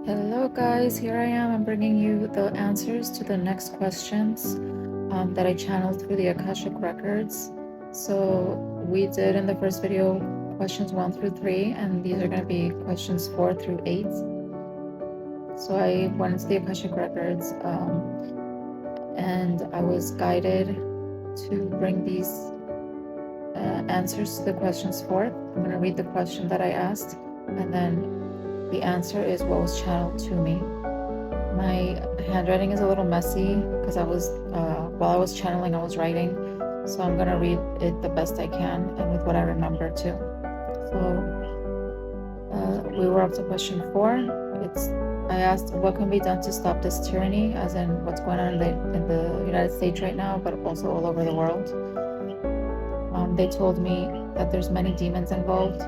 Hello guys, here I am. I'm bringing you the answers to the next questions that I channeled through the Akashic Records. So we did in the first video questions 1 through 3, and these are going to be questions 4 through 8. So I went into the Akashic Records and I was guided to bring these answers to the questions forth. I'm going to read the question that I asked, and then the answer is what was channeled to me. My handwriting is a little messy because while I was channeling, I was writing. So I'm gonna read it the best I can and with what I remember too. So we were up to question 4. I asked what can be done to stop this tyranny, as in what's going on in the United States right now, but also all over the world. They told me that there's many demons involved,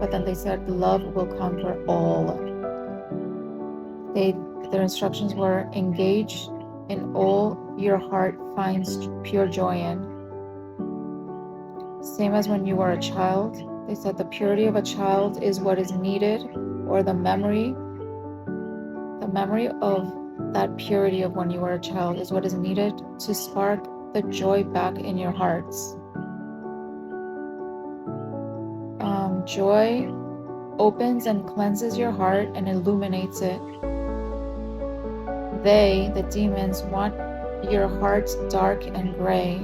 but then they said love will conquer all. Their instructions were engage in all your heart finds pure joy in. Same as when you were a child. They said the purity of a child is what is needed, or the memory of that purity of when you were a child is what is needed to spark the joy back in your hearts. Joy opens and cleanses your heart and illuminates it. They, the demons, want your heart dark and gray.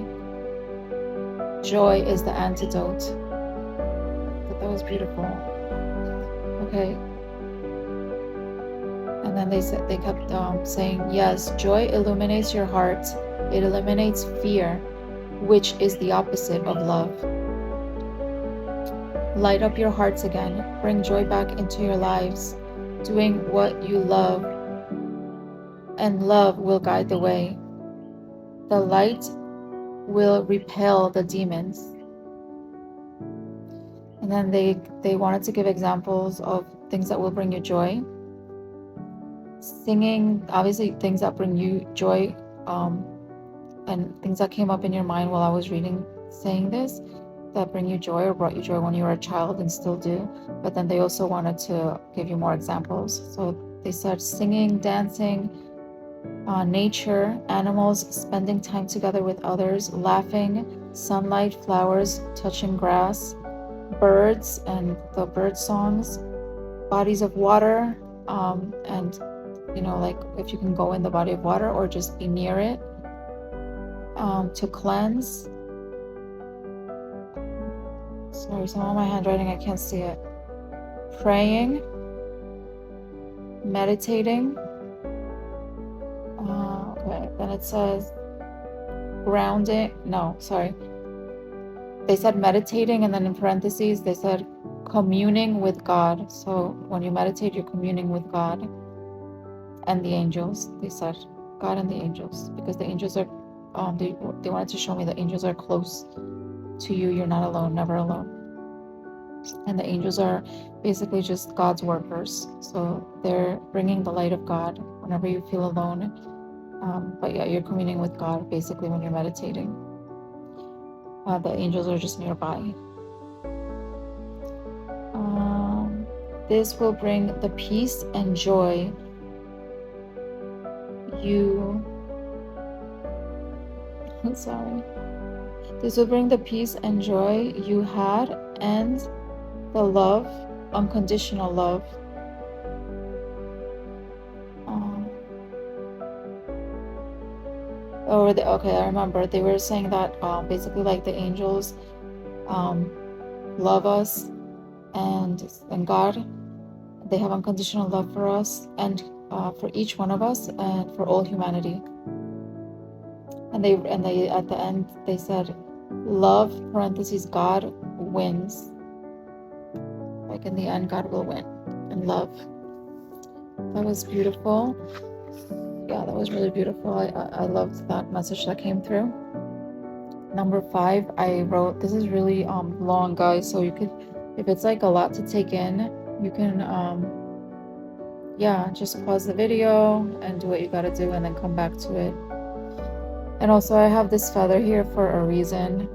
Joy is the antidote. I thought that was beautiful. Okay. And then they kept saying, yes, joy illuminates your heart. It eliminates fear, which is the opposite of love. Light up your hearts again. Bring joy back into your lives, doing what you love, and love will guide the way. The light will repel the demons. And then they wanted to give examples of things that will bring you joy. Singing, obviously things that bring you joy, and things that came up in your mind while I was saying this, that bring you joy or brought you joy when you were a child and still do. But then they also wanted to give you more examples. So they said singing, dancing, nature, animals, spending time together with others, laughing, sunlight, flowers, touching grass, birds and the bird songs, bodies of water, and like if you can go in the body of water or just be near it, to cleanse. Sorry, some of my handwriting, I can't see it. Praying, meditating. Okay, then it says grounding. No, sorry. They said meditating, and then in parentheses, they said communing with God. So when you meditate, you're communing with God and the angels. They said God and the angels, because the angels are, they wanted to show me the angels are close to you. You're not alone, never alone. And the angels are basically just God's workers. So they're bringing the light of God whenever you feel alone. But yeah, you're communing with God basically when you're meditating. The angels are just nearby. This will bring the peace and joy This will bring the peace and joy you had and the love, unconditional love. Okay, I remember they were saying that basically like the angels love us, and God, they have unconditional love for us and for each one of us and for all humanity. And they at the end they said love parentheses God wins. Like in the end, God will win and love. That was beautiful. Yeah, that was really beautiful. I loved that message that came through. Number 5, I wrote, this is really long, guys, so you could, if it's like a lot to take in, you can just pause the video and do what you gotta do and then come back to it. And also I have this feather here for a reason.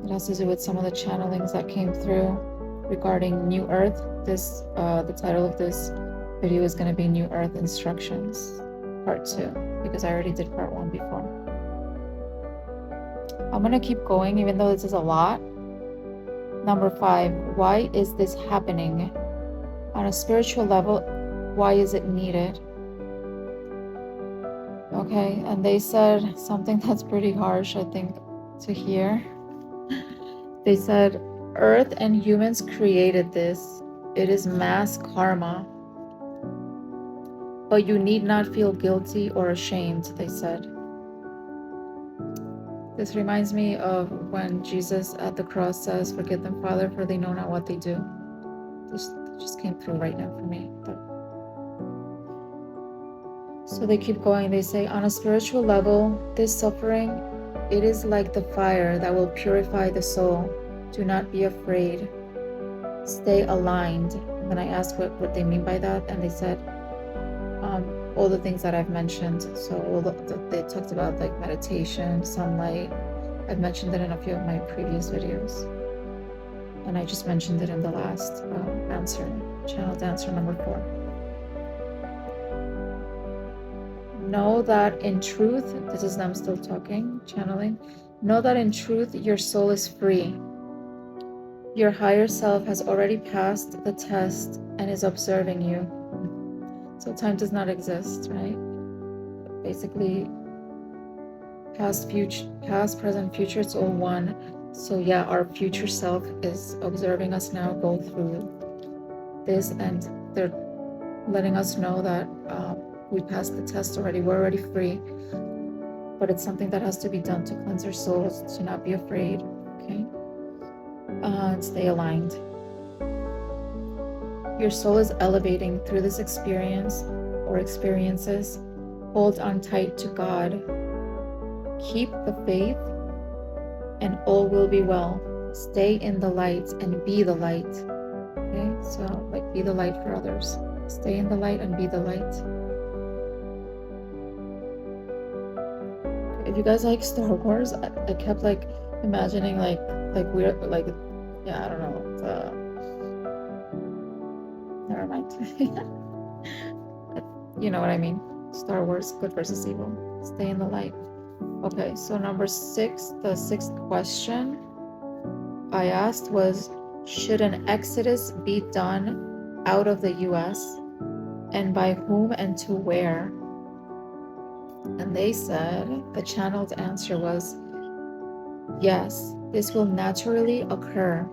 It has to do with some of the channelings that came through regarding New Earth. The title of this video is going to be New Earth Instructions, part 2, because I already did part 1 before. I'm going to keep going, even though this is a lot. Number 5, why is this happening? On a spiritual level, why is it needed? Okay, and they said something that's pretty harsh, I think, to hear. They said, Earth and humans created this. It is mass karma. But you need not feel guilty or ashamed, they said. This reminds me of when Jesus at the cross says, forgive them, Father, for they know not what they do. This just came through right now for me. So they keep going. They say, on a spiritual level, this suffering, it is like the fire that will purify the soul. Do not be afraid. Stay aligned. And then I asked what they mean by that, and they said, all the things that I've mentioned. So they talked about like meditation, sunlight. I've mentioned it in a few of my previous videos, and I just mentioned it in the last answer, channeled answer number 4. Know that in truth, this is them still talking, channeling. Know that in truth, your soul is free. Your higher self has already passed the test and is observing you. So time does not exist, right? Basically, past, present, future, it's all one. So yeah, our future self is observing us now go through this, and they're letting us know that we passed the test already. We're already free, but it's something that has to be done to cleanse our souls, to not be afraid, okay? And stay aligned. Your soul is elevating through this experience or experiences. Hold on tight to God. Keep the faith and all will be well. Stay in the light and be the light. Okay, so like be the light for others. Stay in the light and be the light. If you guys like Star Wars, I kept like imagining like weird, like, yeah, I don't know. Never mind. You know what I mean. Star Wars, good versus evil. Stay in the light. Okay, so number 6, the 6th question I asked was, should an exodus be done out of the US, and by whom and to where? And they said, the channeled answer was, yes, this will naturally occur,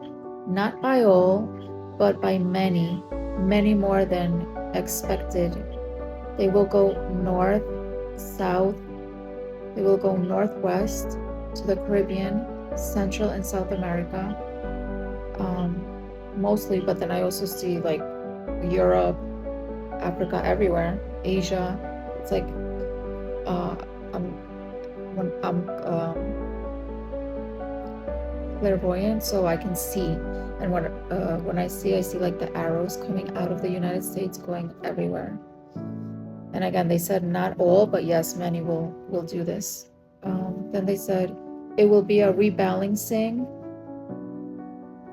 not by all, but by many, many more than expected. They will go north, south, they will go northwest to the Caribbean, Central and South America, mostly, but then I also see like Europe, Africa, everywhere, Asia. It's like I'm clairvoyant, so I can see, and when I see like the arrows coming out of the United States going everywhere. And again, they said not all, but yes, many will do this. Then they said it will be a rebalancing,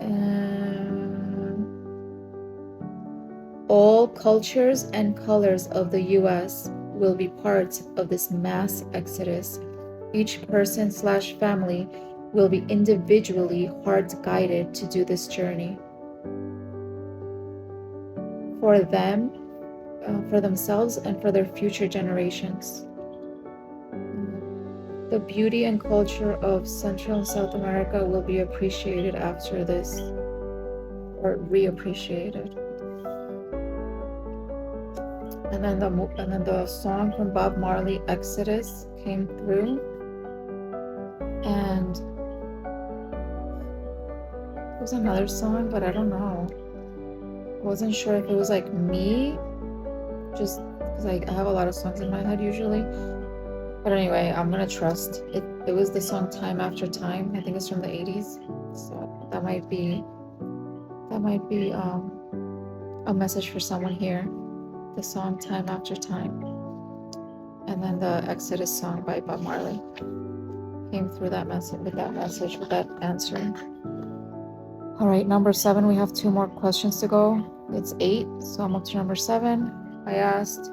and all cultures and colors of the US will be part of this mass exodus. Each person/family will be individually heart guided to do this journey. For them, for themselves, and for their future generations. The beauty and culture of Central and South America will be appreciated after this, or reappreciated. And then the song from Bob Marley, Exodus, came through, and it was another song, but I don't know. I wasn't sure if it was like me, just because I have a lot of songs in my head usually. But anyway, I'm gonna trust it. It was the song Time After Time. I think it's from the 80s. So that might be a message for someone here. The song Time After Time. And then the Exodus song by Bob Marley came through that message, with that answer. All right, number 7, we have 2 more questions to go. It's 8, so I'm up to number 7. I asked,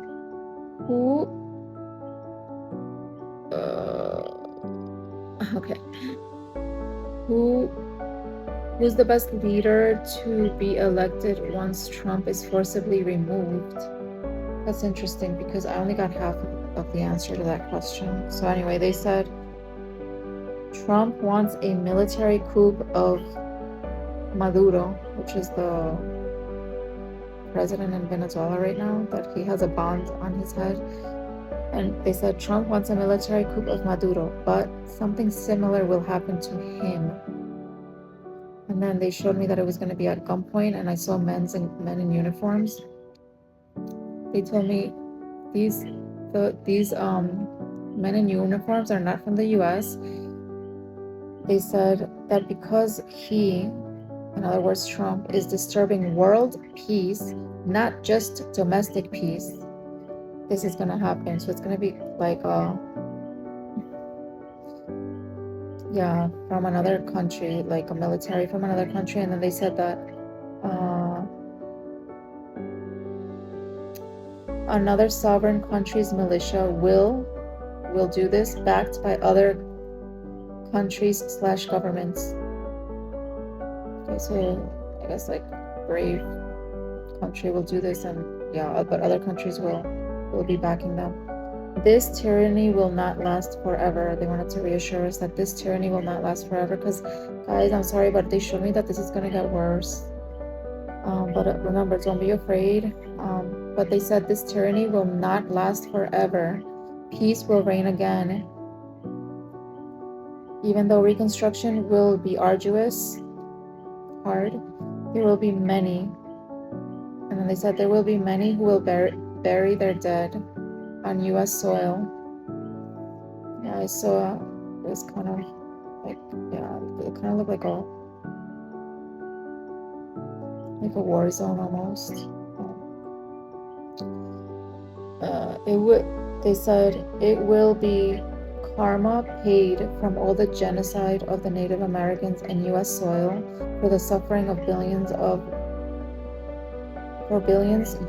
who okay, who's the best leader to be elected once Trump is forcibly removed? That's interesting because I only got half of the answer to that question. So anyway, they said Trump wants a military coup of Maduro, which is the president in Venezuela right now, that he has a bond on his head. And they said Trump wants a military coup of Maduro, but something similar will happen to him. And then they showed me that it was going to be at gunpoint, and I saw men in uniforms. They told me these men in uniforms are not from the U.S. They said that because he, in other words, Trump, is disturbing world peace, not just domestic peace, this is going to happen. So it's going to be like from another country, like a military from another country. And then they said that another sovereign country's militia will do this, backed by other countries / governments. Okay, so I guess like brave country will do this, and but other countries will be backing them. This tyranny will not last forever. They wanted to reassure us that this tyranny will not last forever, because guys, I'm sorry, but they showed me that this is gonna get worse. But remember, don't be afraid. But they said this tyranny will not last forever. Peace will reign again. Even though reconstruction will be arduous, hard, there will be many. And then they said there will be many who will bury their dead on U.S. soil. Yeah, I saw it was kind of like, it kind of looked like a war zone almost. They said it will be karma paid from all the genocide of the Native Americans in U.S. soil for the suffering of billions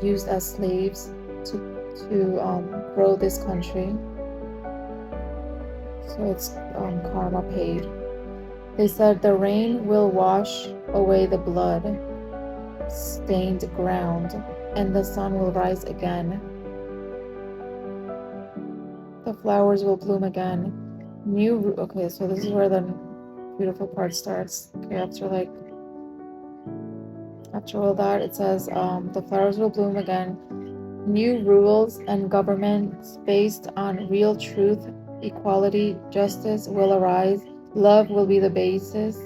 used as slaves to grow this country. So it's karma paid. They said the rain will wash away the blood stained ground, and the sun will rise again. The flowers will bloom again. Okay, so this is where the beautiful part starts. Okay, after all that, it says the flowers will bloom again. New rules and governments based on real truth, equality, justice will arise. Love will be the basis,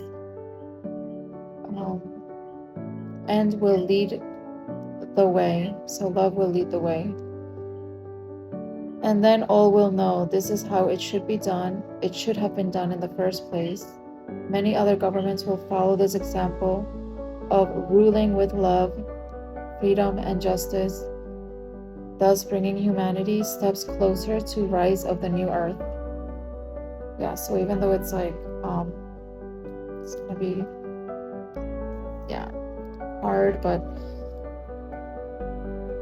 and will lead the way. So love will lead the way. And then all will know this is how it should be done. It should have been done in the first place. Many other governments will follow this example of ruling with love, freedom, and justice, thus bringing humanity steps closer to rise of the new earth. Yeah, so even though it's like, it's gonna be, hard, but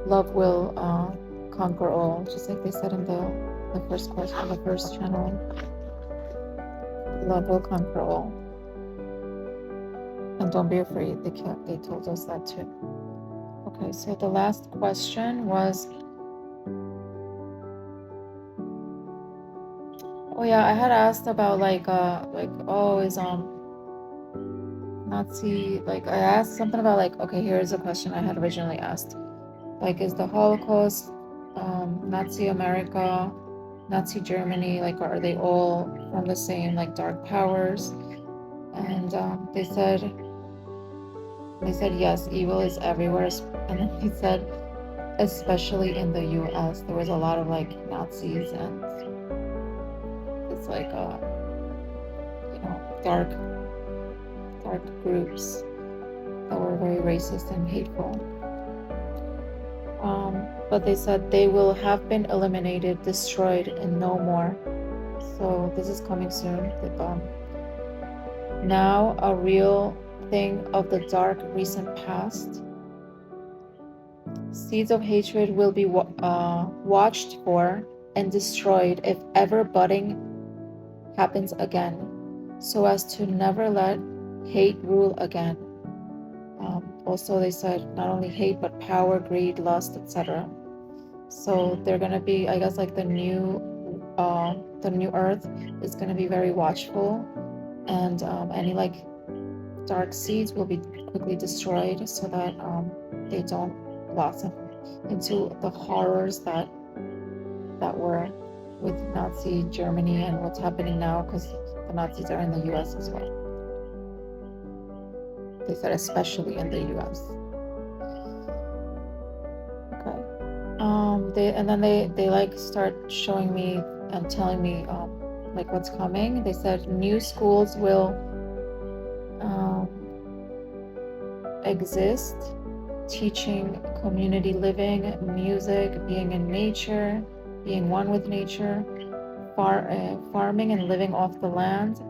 love will conquer all, just like they said in the first question, the first channel. Love will conquer all. And don't be afraid, they told us that too. Okay, so the last question was, I had asked about is Nazi, I asked something about okay, here's a question I had originally asked. Is the Holocaust, Nazi America, Nazi Germany, are they all from the same dark powers? And they said yes, evil is everywhere. And then they said especially in the US there was a lot of Nazis, and it's dark groups that were very racist and hateful. But they said they will have been eliminated, destroyed, and no more. So this is coming soon. Now a real thing of the dark recent past. Seeds of hatred will be watched for and destroyed if ever budding happens again, so as to never let hate rule again. Also, they said not only hate, but power, greed, lust, etc. So they're gonna be, I guess, like the new earth is gonna be very watchful, and any like dark seeds will be quickly destroyed so that they don't blossom into the horrors that were with Nazi Germany and what's happening now, because the Nazis are in the US as well. They said especially in the US. Okay. They like start showing me and telling me like what's coming. They said new schools will exist, teaching community living, music, being in nature, being one with nature, farming and living off the land.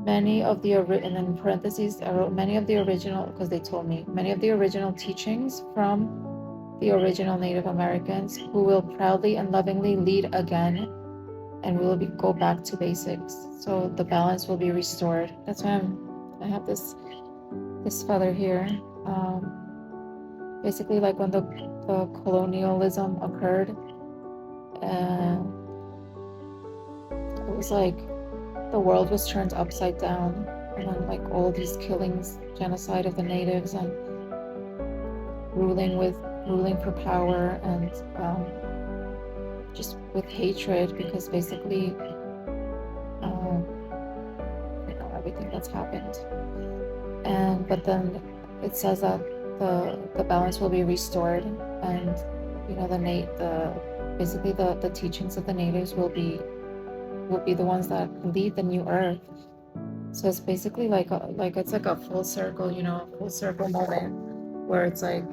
Many of the, and then in parentheses, I wrote many of the original, because they told me, many of the original teachings from the original Native Americans, who will proudly and lovingly lead again, and we will go back to basics. So the balance will be restored. That's why I have this feather here. Basically, like when the colonialism occurred, it was like the world was turned upside down, and then like all these killings, genocide of the natives, and ruling for power, and just with hatred, because basically everything that's happened. But then it says that the balance will be restored, and basically the teachings of the natives will be the ones that lead the new earth. So it's basically like it's like a full circle, full circle moment, where it's like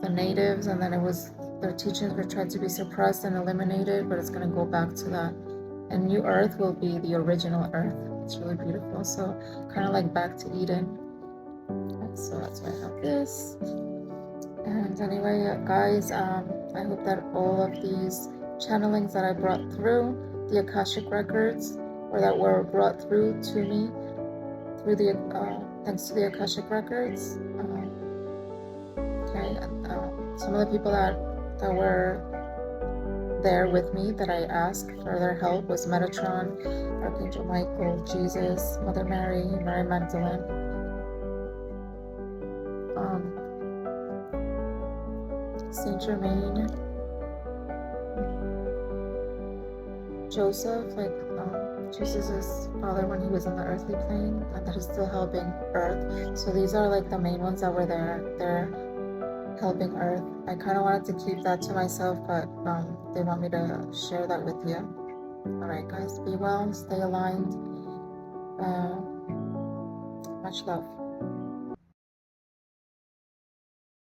the natives, and then their teachings were tried to be suppressed and eliminated, but it's going to go back to that, and new earth will be the original earth. It's really beautiful. So kind of like back to Eden. So that's why I have this. And anyway, guys, I hope that all of these channelings that I brought through the Akashic records, or that were brought through to me through the thanks to the Akashic records. Some of the people that were there with me that I asked for their help was Metatron, Archangel Michael, Jesus, Mother Mary, Mary Magdalene, Saint Germain, Joseph, like Jesus' father when he was in the earthly plane, and that is still helping Earth. So these are like the main ones that were there. They're helping Earth. I kind of wanted to keep that to myself, but they want me to share that with you. Alright guys, be well, stay aligned. Much love.